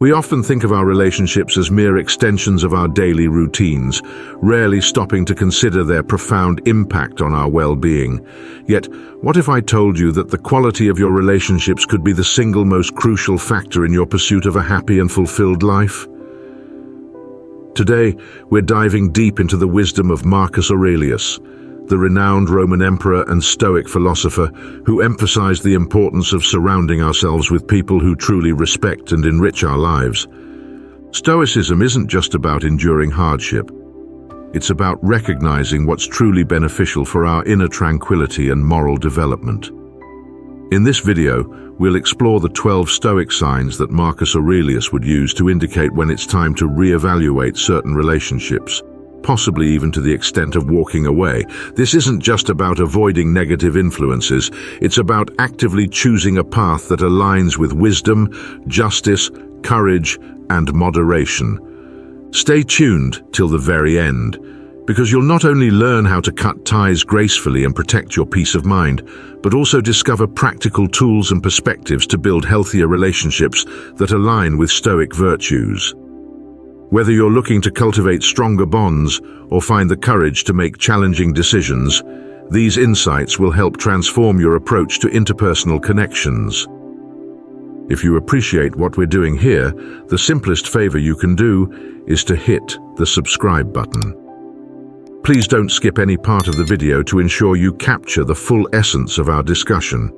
We often think of our relationships as mere extensions of our daily routines, rarely stopping to consider their profound impact on our well-being. Yet, what if I told you that the quality of your relationships could be the single most crucial factor in your pursuit of a happy and fulfilled life? Today, we're diving deep into the wisdom of Marcus Aurelius, the renowned Roman emperor and Stoic philosopher who emphasized the importance of surrounding ourselves with people who truly respect and enrich our lives. Stoicism isn't just about enduring hardship. It's about recognizing what's truly beneficial for our inner tranquility and moral development. In this video, we'll explore the 12 Stoic signs that Marcus Aurelius would use to indicate when it's time to reevaluate certain relationships, possibly even to the extent of walking away. This isn't just about avoiding negative influences, it's about actively choosing a path that aligns with wisdom, justice, courage, and moderation. Stay tuned till the very end, because you'll not only learn how to cut ties gracefully and protect your peace of mind, but also discover practical tools and perspectives to build healthier relationships that align with Stoic virtues. Whether you're looking to cultivate stronger bonds or find the courage to make challenging decisions, these insights will help transform your approach to interpersonal connections. If you appreciate what we're doing here, the simplest favor you can do is to hit the subscribe button. Please don't skip any part of the video to ensure you capture the full essence of our discussion.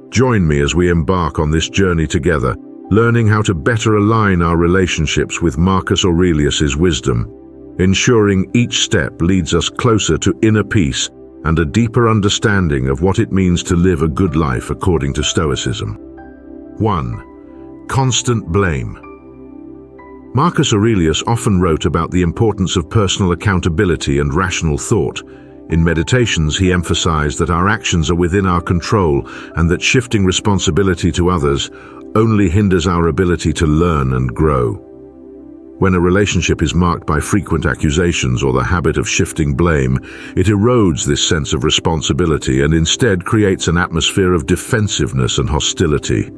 Join me as we embark on this journey together, learning how to better align our relationships with Marcus Aurelius's wisdom, ensuring each step leads us closer to inner peace and a deeper understanding of what it means to live a good life according to Stoicism. 1. Constant blame. Marcus Aurelius often wrote about the importance of personal accountability and rational thought. In Meditations, he emphasized that our actions are within our control and that shifting responsibility to others only hinders our ability to learn and grow. When a relationship is marked by frequent accusations or the habit of shifting blame, it erodes this sense of responsibility and instead creates an atmosphere of defensiveness and hostility.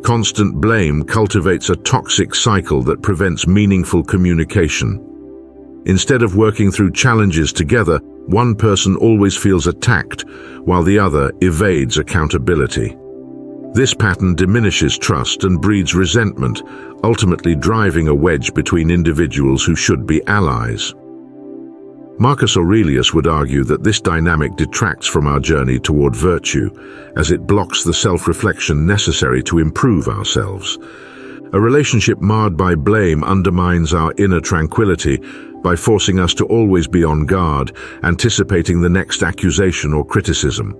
Constant blame cultivates a toxic cycle that prevents meaningful communication. Instead of working through challenges together, one person always feels attacked, while the other evades accountability. This pattern diminishes trust and breeds resentment, ultimately driving a wedge between individuals who should be allies. Marcus Aurelius would argue that this dynamic detracts from our journey toward virtue, as it blocks the self-reflection necessary to improve ourselves. A relationship marred by blame undermines our inner tranquility by forcing us to always be on guard, anticipating the next accusation or criticism.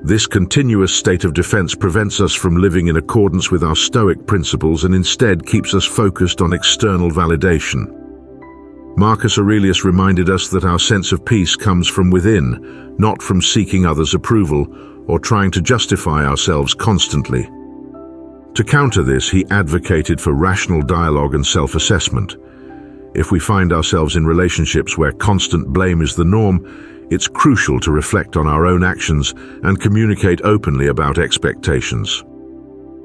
This continuous state of defense prevents us from living in accordance with our Stoic principles and instead keeps us focused on external validation. Marcus Aurelius reminded us that our sense of peace comes from within, not from seeking others' approval or trying to justify ourselves constantly. To counter this, he advocated for rational dialogue and self-assessment. If we find ourselves in relationships where constant blame is the norm, it's crucial to reflect on our own actions and communicate openly about expectations.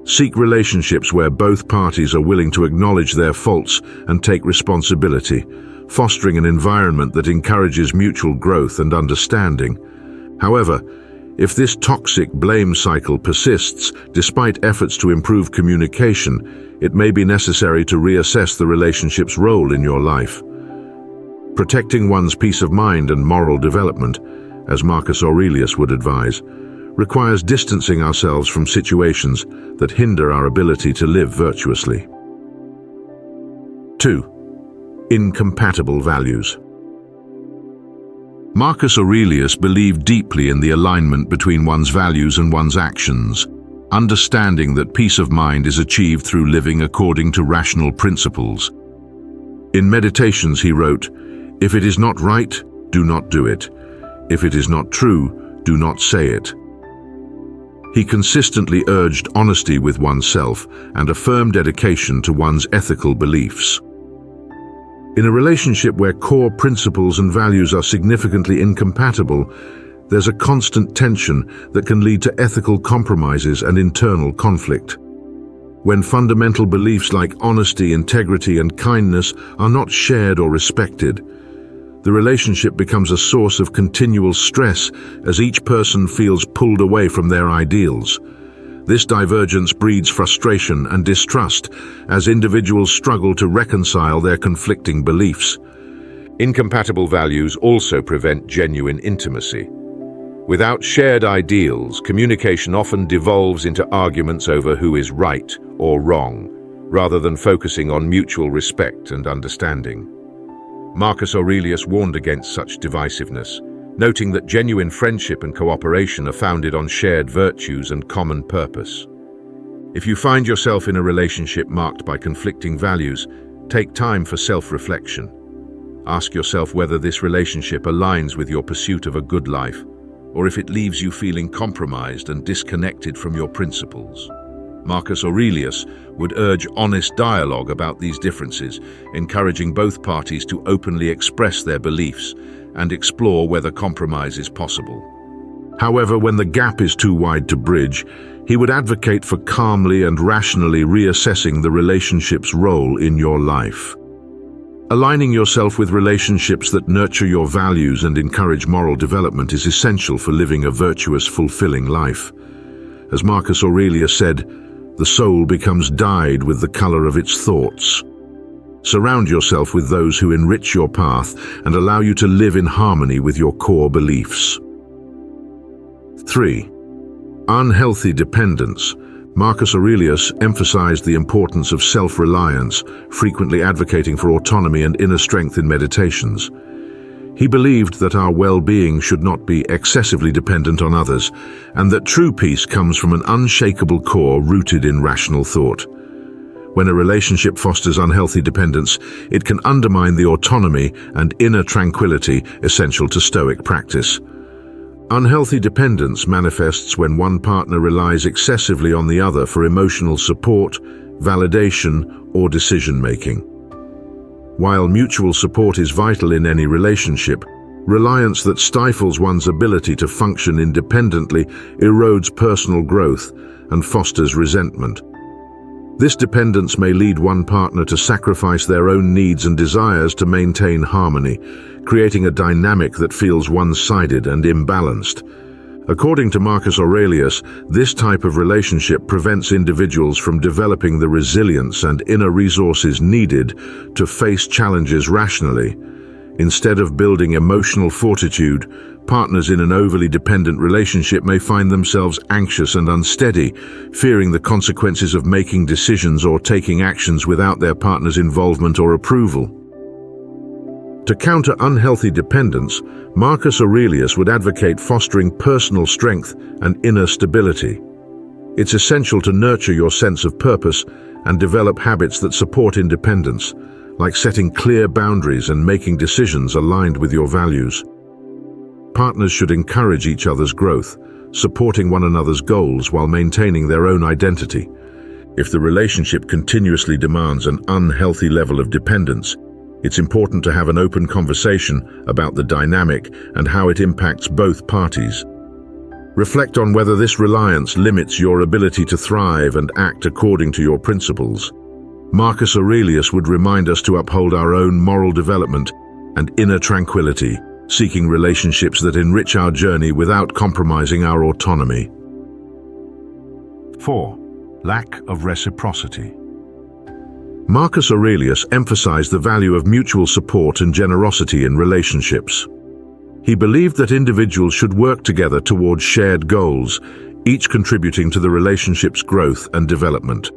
Seek relationships where both parties are willing to acknowledge their faults and take responsibility, fostering an environment that encourages mutual growth and understanding. However, if this toxic blame cycle persists, despite efforts to improve communication, it may be necessary to reassess the relationship's role in your life. Protecting one's peace of mind and moral development, as Marcus Aurelius would advise, requires distancing ourselves from situations that hinder our ability to live virtuously. 2. Incompatible values. Marcus Aurelius believed deeply in the alignment between one's values and one's actions, understanding that peace of mind is achieved through living according to rational principles. In Meditations, he wrote, "If it is not right, do not do it. If it is not true, do not say it." He consistently urged honesty with oneself and a firm dedication to one's ethical beliefs. In a relationship where core principles and values are significantly incompatible, there's a constant tension that can lead to ethical compromises and internal conflict. when fundamental beliefs like honesty, integrity, and kindness are not shared or respected. The relationship becomes a source of continual stress as each person feels pulled away from their ideals. This divergence breeds frustration and distrust as individuals struggle to reconcile their conflicting beliefs. Incompatible values also prevent genuine intimacy. Without shared ideals, communication often devolves into arguments over who is right or wrong, rather than focusing on mutual respect and understanding. Marcus Aurelius warned against such divisiveness, noting that genuine friendship and cooperation are founded on shared virtues and common purpose. If you find yourself in a relationship marked by conflicting values, take time for self-reflection. Ask yourself whether this relationship aligns with your pursuit of a good life, or if it leaves you feeling compromised and disconnected from your principles. Marcus Aurelius would urge honest dialogue about these differences, encouraging both parties to openly express their beliefs and explore whether compromise is possible. However, when the gap is too wide to bridge, he would advocate for calmly and rationally reassessing the relationship's role in your life. Aligning yourself with relationships that nurture your values and encourage moral development is essential for living a virtuous, fulfilling life. As Marcus Aurelius said, the soul becomes dyed with the color of its thoughts. Surround yourself with those who enrich your path and allow you to live in harmony with your core beliefs. 3. Unhealthy dependence. Marcus Aurelius emphasized the importance of self-reliance, frequently advocating for autonomy and inner strength in meditations. He believed that our well-being should not be excessively dependent on others, and that true peace comes from an unshakable core rooted in rational thought. When a relationship fosters unhealthy dependence, it can undermine the autonomy and inner tranquility essential to Stoic practice. Unhealthy dependence manifests when one partner relies excessively on the other for emotional support, validation, or decision-making. While mutual support is vital in any relationship, reliance that stifles one's ability to function independently erodes personal growth and fosters resentment. This dependence may lead one partner to sacrifice their own needs and desires to maintain harmony, creating a dynamic that feels one-sided and imbalanced. According to Marcus Aurelius, this type of relationship prevents individuals from developing the resilience and inner resources needed to face challenges rationally. Instead of building emotional fortitude, partners in an overly dependent relationship may find themselves anxious and unsteady, fearing the consequences of making decisions or taking actions without their partner's involvement or approval. To counter unhealthy dependence, Marcus Aurelius would advocate fostering personal strength and inner stability. It's essential to nurture your sense of purpose and develop habits that support independence, like setting clear boundaries and making decisions aligned with your values. Partners should encourage each other's growth, supporting one another's goals while maintaining their own identity. If the relationship continuously demands an unhealthy level of dependence, it's important to have an open conversation about the dynamic and how it impacts both parties. Reflect on whether this reliance limits your ability to thrive and act according to your principles. Marcus Aurelius would remind us to uphold our own moral development and inner tranquility, seeking relationships that enrich our journey without compromising our autonomy. 4. Lack of reciprocity. Marcus Aurelius emphasized the value of mutual support and generosity in relationships. He believed that individuals should work together towards shared goals, each contributing to the relationship's growth and development.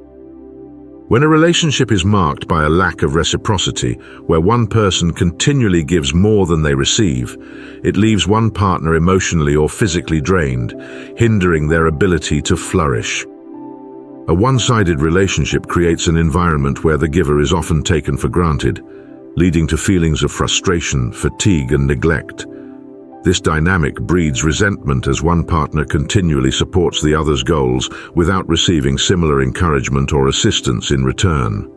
When a relationship is marked by a lack of reciprocity, where one person continually gives more than they receive, it leaves one partner emotionally or physically drained, hindering their ability to flourish. A one-sided relationship creates an environment where the giver is often taken for granted, leading to feelings of frustration, fatigue, and neglect. This dynamic breeds resentment as one partner continually supports the other's goals without receiving similar encouragement or assistance in return.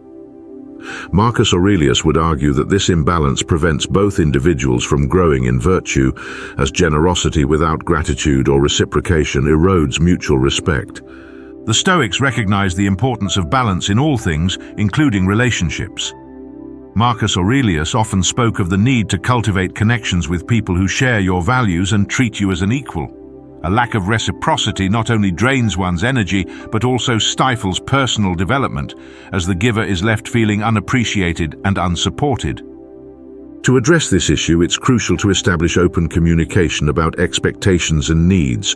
Marcus Aurelius would argue that this imbalance prevents both individuals from growing in virtue, as generosity without gratitude or reciprocation erodes mutual respect. The Stoics recognized the importance of balance in all things, including relationships. Marcus Aurelius often spoke of the need to cultivate connections with people who share your values and treat you as an equal. A lack of reciprocity not only drains one's energy, but also stifles personal development, as the giver is left feeling unappreciated and unsupported. To address this issue, it's crucial to establish open communication about expectations and needs.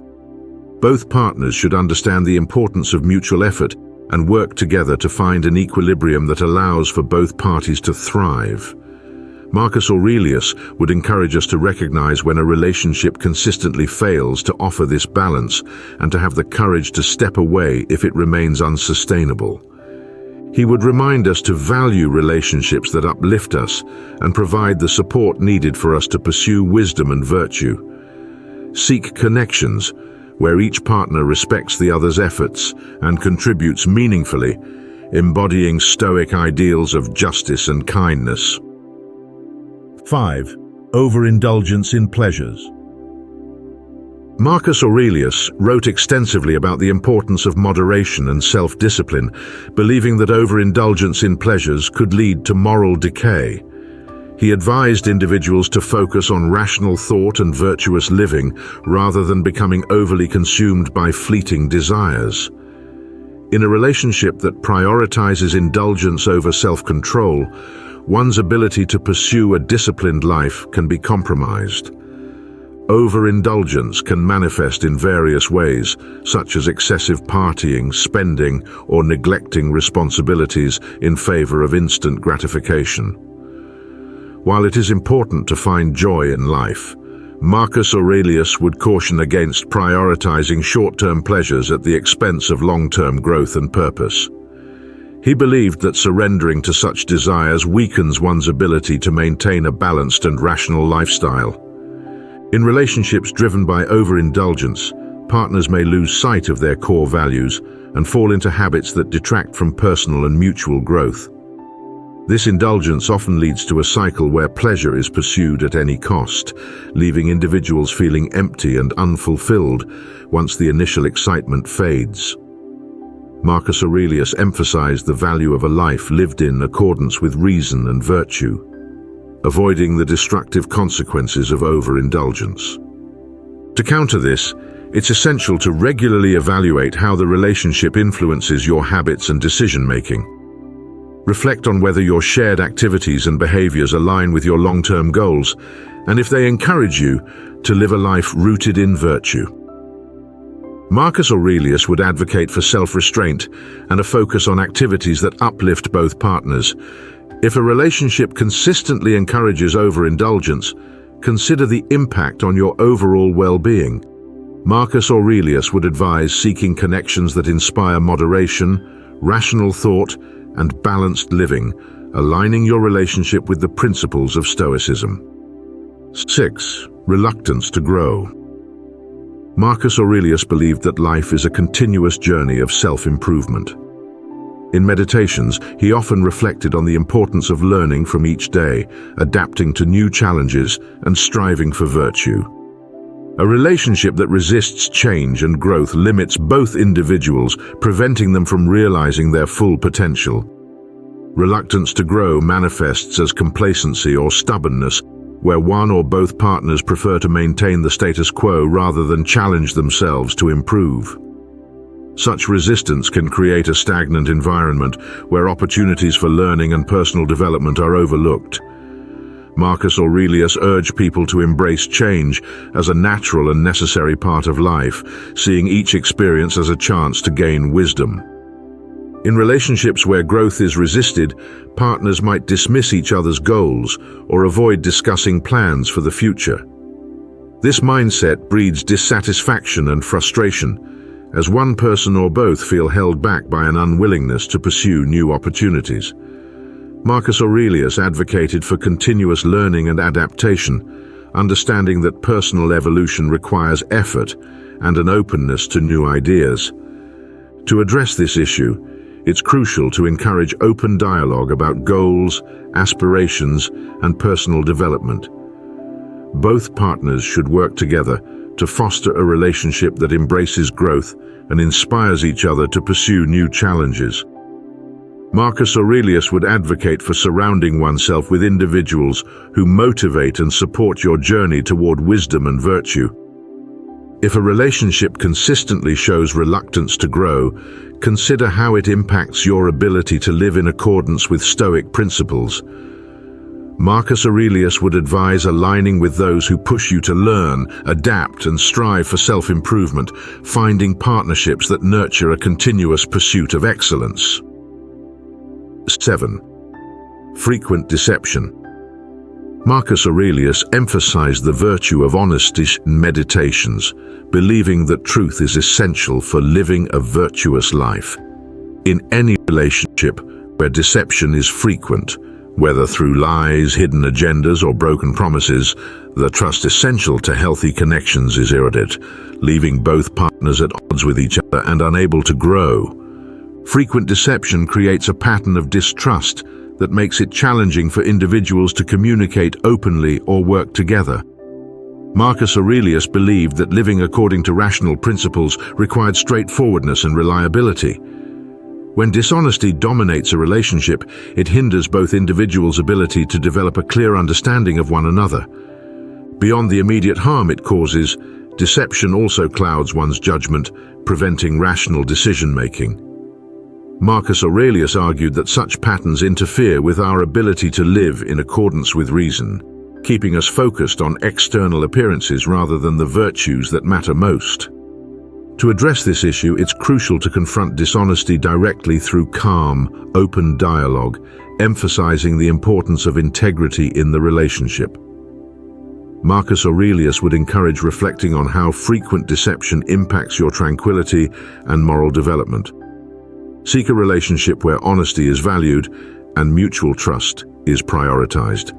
Both partners should understand the importance of mutual effort and work together to find an equilibrium that allows for both parties to thrive. Marcus Aurelius would encourage us to recognize when a relationship consistently fails to offer this balance and to have the courage to step away if it remains unsustainable. He would remind us to value relationships that uplift us and provide the support needed for us to pursue wisdom and virtue. Seek connections where each partner respects the other's efforts and contributes meaningfully, embodying Stoic ideals of justice and kindness. 5. Overindulgence in pleasures. Marcus Aurelius wrote extensively about the importance of moderation and self-discipline, believing that overindulgence in pleasures could lead to moral decay. He advised individuals to focus on rational thought and virtuous living rather than becoming overly consumed by fleeting desires. In a relationship that prioritizes indulgence over self-control, one's ability to pursue a disciplined life can be compromised. Overindulgence can manifest in various ways, such as excessive partying, spending, or neglecting responsibilities in favor of instant gratification. While it is important to find joy in life, Marcus Aurelius would caution against prioritizing short-term pleasures at the expense of long-term growth and purpose. He believed that surrendering to such desires weakens one's ability to maintain a balanced and rational lifestyle. In relationships driven by overindulgence, partners may lose sight of their core values and fall into habits that detract from personal and mutual growth. This indulgence often leads to a cycle where pleasure is pursued at any cost, leaving individuals feeling empty and unfulfilled once the initial excitement fades. Marcus Aurelius emphasized the value of a life lived in accordance with reason and virtue, avoiding the destructive consequences of overindulgence. To counter this, it's essential to regularly evaluate how the relationship influences your habits and decision-making. Reflect on whether your shared activities and behaviors align with your long-term goals, and if they encourage you to live a life rooted in virtue. Marcus Aurelius would advocate for self-restraint and a focus on activities that uplift both partners. If a relationship consistently encourages overindulgence, consider the impact on your overall well-being. Marcus Aurelius would advise seeking connections that inspire moderation, rational thought, and balanced living, aligning your relationship with the principles of Stoicism. 6. Reluctance to grow. Marcus Aurelius believed that life is a continuous journey of self-improvement. In meditations, he often reflected on the importance of learning from each day, adapting to new challenges, and striving for virtue. A relationship that resists change and growth limits both individuals, preventing them from realizing their full potential. Reluctance to grow manifests as complacency or stubbornness, where one or both partners prefer to maintain the status quo rather than challenge themselves to improve. Such resistance can create a stagnant environment where opportunities for learning and personal development are overlooked. Marcus Aurelius urged people to embrace change as a natural and necessary part of life, seeing each experience as a chance to gain wisdom. In relationships where growth is resisted, partners might dismiss each other's goals or avoid discussing plans for the future. This mindset breeds dissatisfaction and frustration, as one person or both feel held back by an unwillingness to pursue new opportunities. Marcus Aurelius advocated for continuous learning and adaptation, understanding that personal evolution requires effort and an openness to new ideas. To address this issue, it's crucial to encourage open dialogue about goals, aspirations, and personal development. Both partners should work together to foster a relationship that embraces growth and inspires each other to pursue new challenges. Marcus Aurelius would advocate for surrounding oneself with individuals who motivate and support your journey toward wisdom and virtue. If a relationship consistently shows reluctance to grow, consider how it impacts your ability to live in accordance with Stoic principles. Marcus Aurelius would advise aligning with those who push you to learn, adapt, and strive for self-improvement, finding partnerships that nurture a continuous pursuit of excellence. 7. Frequent deception. Marcus Aurelius emphasized the virtue of honesty in Meditations, believing that truth is essential for living a virtuous life. In any relationship where deception is frequent, whether through lies, hidden agendas, or broken promises, the trust essential to healthy connections is eroded, leaving both partners at odds with each other and unable to grow. Frequent deception creates a pattern of distrust that makes it challenging for individuals to communicate openly or work together. Marcus Aurelius believed that living according to rational principles required straightforwardness and reliability. When dishonesty dominates a relationship, it hinders both individuals' ability to develop a clear understanding of one another. Beyond the immediate harm it causes, deception also clouds one's judgment, preventing rational decision-making. Marcus Aurelius argued that such patterns interfere with our ability to live in accordance with reason, keeping us focused on external appearances rather than the virtues that matter most. To address this issue, it's crucial to confront dishonesty directly through calm, open dialogue, emphasizing the importance of integrity in the relationship. Marcus Aurelius would encourage reflecting on how frequent deception impacts your tranquility and moral development. Seek a relationship where honesty is valued and mutual trust is prioritized.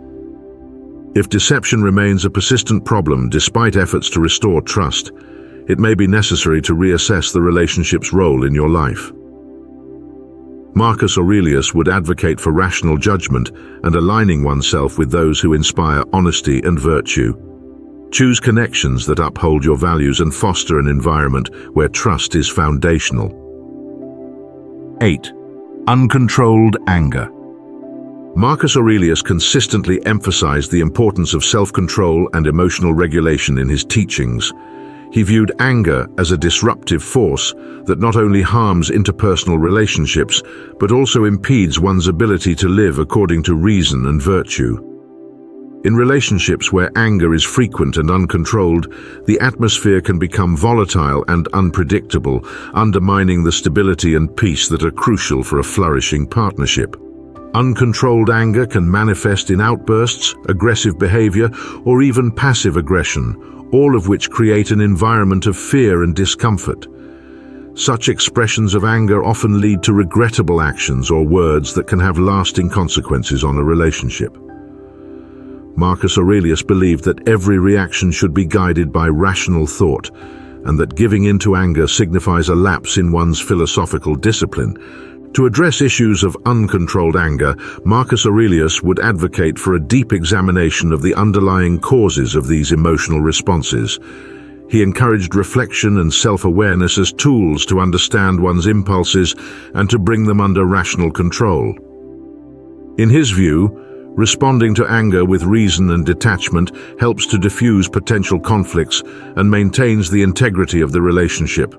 If deception remains a persistent problem despite efforts to restore trust, it may be necessary to reassess the relationship's role in your life. Marcus Aurelius would advocate for rational judgment and aligning oneself with those who inspire honesty and virtue. Choose connections that uphold your values and foster an environment where trust is foundational. 8. Uncontrolled anger. Marcus Aurelius consistently emphasized the importance of self-control and emotional regulation in his teachings. He viewed anger as a disruptive force that not only harms interpersonal relationships, but also impedes one's ability to live according to reason and virtue. In relationships where anger is frequent and uncontrolled, the atmosphere can become volatile and unpredictable, undermining the stability and peace that are crucial for a flourishing partnership. Uncontrolled anger can manifest in outbursts, aggressive behavior, or even passive aggression, all of which create an environment of fear and discomfort. Such expressions of anger often lead to regrettable actions or words that can have lasting consequences on a relationship. Marcus Aurelius believed that every reaction should be guided by rational thought, and that giving in to anger signifies a lapse in one's philosophical discipline. To address issues of uncontrolled anger, Marcus Aurelius would advocate for a deep examination of the underlying causes of these emotional responses. He encouraged reflection and self-awareness as tools to understand one's impulses and to bring them under rational control. In his view, responding to anger with reason and detachment helps to diffuse potential conflicts and maintains the integrity of the relationship.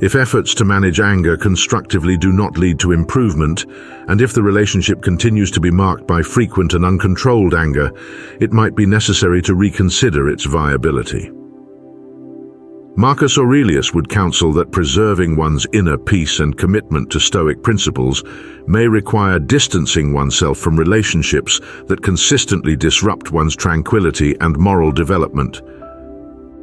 If efforts to manage anger constructively do not lead to improvement, and if the relationship continues to be marked by frequent and uncontrolled anger, it might be necessary to reconsider its viability. Marcus Aurelius would counsel that preserving one's inner peace and commitment to Stoic principles may require distancing oneself from relationships that consistently disrupt one's tranquility and moral development.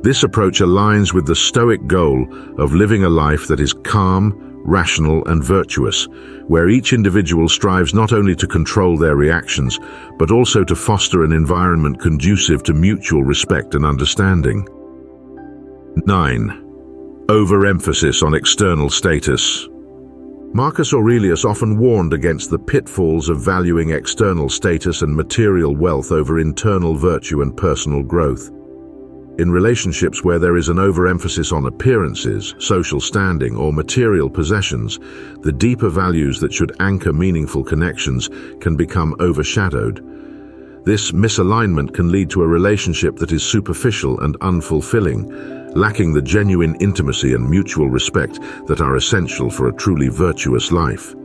This approach aligns with the Stoic goal of living a life that is calm, rational, and virtuous, where each individual strives not only to control their reactions, but also to foster an environment conducive to mutual respect and understanding. 9. Overemphasis on external status. Marcus Aurelius often warned against the pitfalls of valuing external status and material wealth over internal virtue and personal growth. In relationships where there is an overemphasis on appearances, social standing, or material possessions, the deeper values that should anchor meaningful connections can become overshadowed. This misalignment can lead to a relationship that is superficial and unfulfilling, lacking the genuine intimacy and mutual respect that are essential for a truly virtuous life.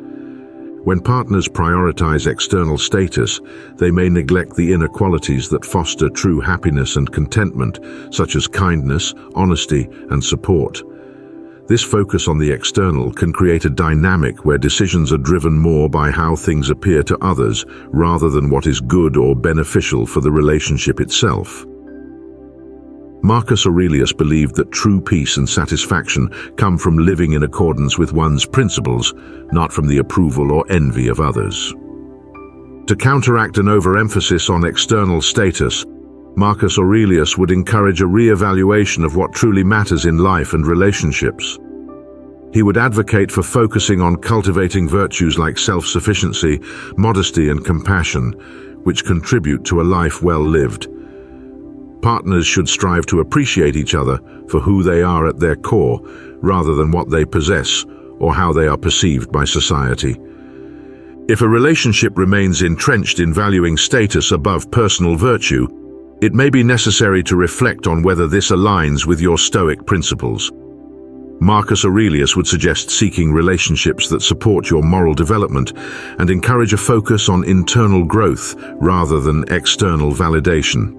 When partners prioritize external status, they may neglect the inner qualities that foster true happiness and contentment, such as kindness, honesty, and support. This focus on the external can create a dynamic where decisions are driven more by how things appear to others rather than what is good or beneficial for the relationship itself. Marcus Aurelius believed that true peace and satisfaction come from living in accordance with one's principles, not from the approval or envy of others. To counteract an overemphasis on external status, Marcus Aurelius would encourage a re-evaluation of what truly matters in life and relationships. He would advocate for focusing on cultivating virtues like self-sufficiency, modesty, and compassion, which contribute to a life well lived. Partners should strive to appreciate each other for who they are at their core, rather than what they possess or how they are perceived by society. If a relationship remains entrenched in valuing status above personal virtue, it may be necessary to reflect on whether this aligns with your Stoic principles. Marcus Aurelius would suggest seeking relationships that support your moral development and encourage a focus on internal growth rather than external validation.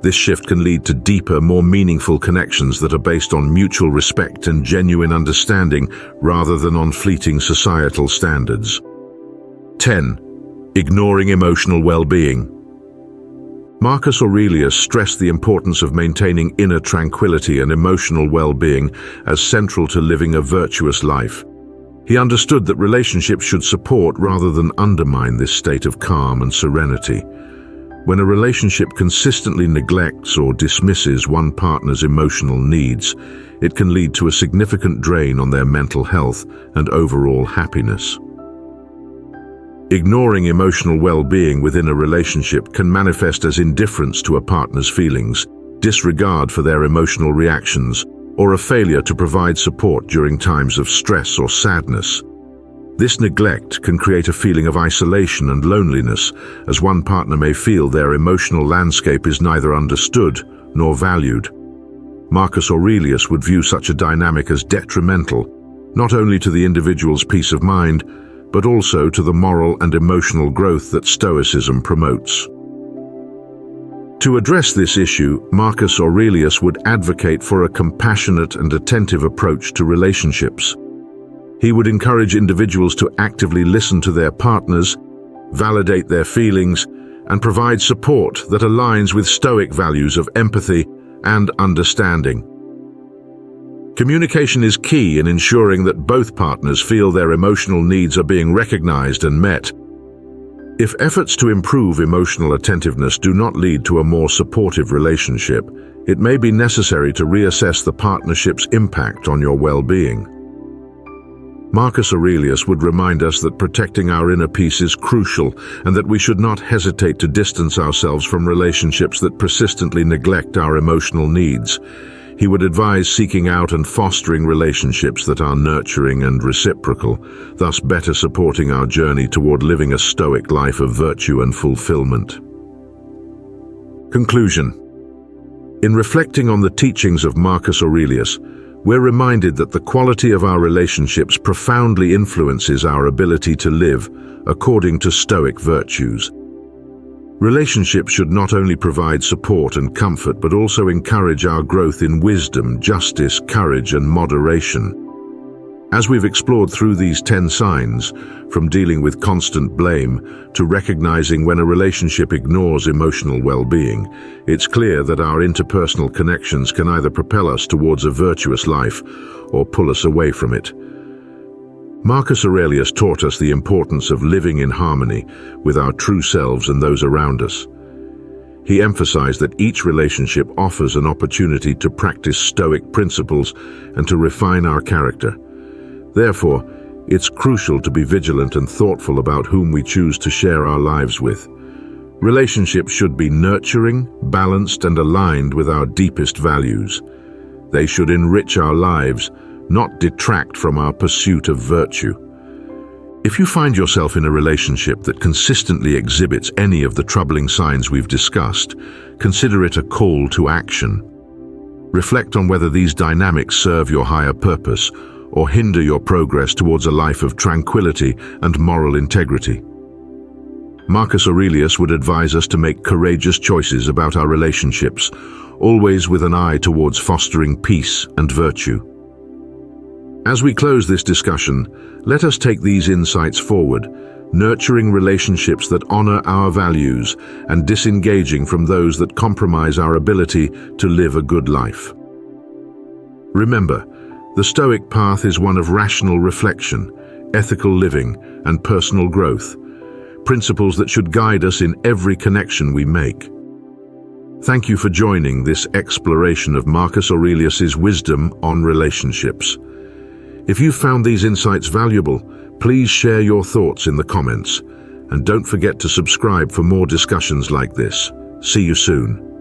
This shift can lead to deeper, more meaningful connections that are based on mutual respect and genuine understanding rather than on fleeting societal standards. 10. Ignoring emotional well-being. Marcus Aurelius stressed the importance of maintaining inner tranquility and emotional well-being as central to living a virtuous life. He understood that relationships should support rather than undermine this state of calm and serenity. When a relationship consistently neglects or dismisses one partner's emotional needs, it can lead to a significant drain on their mental health and overall happiness. Ignoring emotional well-being within a relationship can manifest as indifference to a partner's feelings, disregard for their emotional reactions, or a failure to provide support during times of stress or sadness. This neglect can create a feeling of isolation and loneliness, as one partner may feel their emotional landscape is neither understood nor valued. Marcus Aurelius would view such a dynamic as detrimental, not only to the individual's peace of mind, but also to the moral and emotional growth that Stoicism promotes. To address this issue, Marcus Aurelius would advocate for a compassionate and attentive approach to relationships. He would encourage individuals to actively listen to their partners, validate their feelings, and provide support that aligns with Stoic values of empathy and understanding. Communication is key in ensuring that both partners feel their emotional needs are being recognized and met. If efforts to improve emotional attentiveness do not lead to a more supportive relationship, it may be necessary to reassess the partnership's impact on your well-being. Marcus Aurelius would remind us that protecting our inner peace is crucial and that we should not hesitate to distance ourselves from relationships that persistently neglect our emotional needs. He would advise seeking out and fostering relationships that are nurturing and reciprocal, thus better supporting our journey toward living a Stoic life of virtue and fulfillment. Conclusion. In reflecting on the teachings of Marcus Aurelius, we're reminded that the quality of our relationships profoundly influences our ability to live according to Stoic virtues. Relationships should not only provide support and comfort, but also encourage our growth in wisdom, justice, courage, and moderation. As we've explored through these 10 signs, from dealing with constant blame to recognizing when a relationship ignores emotional well-being, it's clear that our interpersonal connections can either propel us towards a virtuous life or pull us away from it. Marcus Aurelius taught us the importance of living in harmony with our true selves and those around us. He emphasized that each relationship offers an opportunity to practice Stoic principles and to refine our character. Therefore, it's crucial to be vigilant and thoughtful about whom we choose to share our lives with. Relationships should be nurturing, balanced, and aligned with our deepest values. They should enrich our lives, not detract from our pursuit of virtue. If you find yourself in a relationship that consistently exhibits any of the troubling signs we've discussed, consider it a call to action. Reflect on whether these dynamics serve your higher purpose or hinder your progress towards a life of tranquility and moral integrity. Marcus Aurelius would advise us to make courageous choices about our relationships, always with an eye towards fostering peace and virtue. As we close this discussion, let us take these insights forward, nurturing relationships that honor our values and disengaging from those that compromise our ability to live a good life. Remember, the Stoic path is one of rational reflection, ethical living, and personal growth, principles that should guide us in every connection we make. Thank you for joining this exploration of Marcus Aurelius's wisdom on relationships. If you found these insights valuable, please share your thoughts in the comments, and don't forget to subscribe for more discussions like this. See you soon.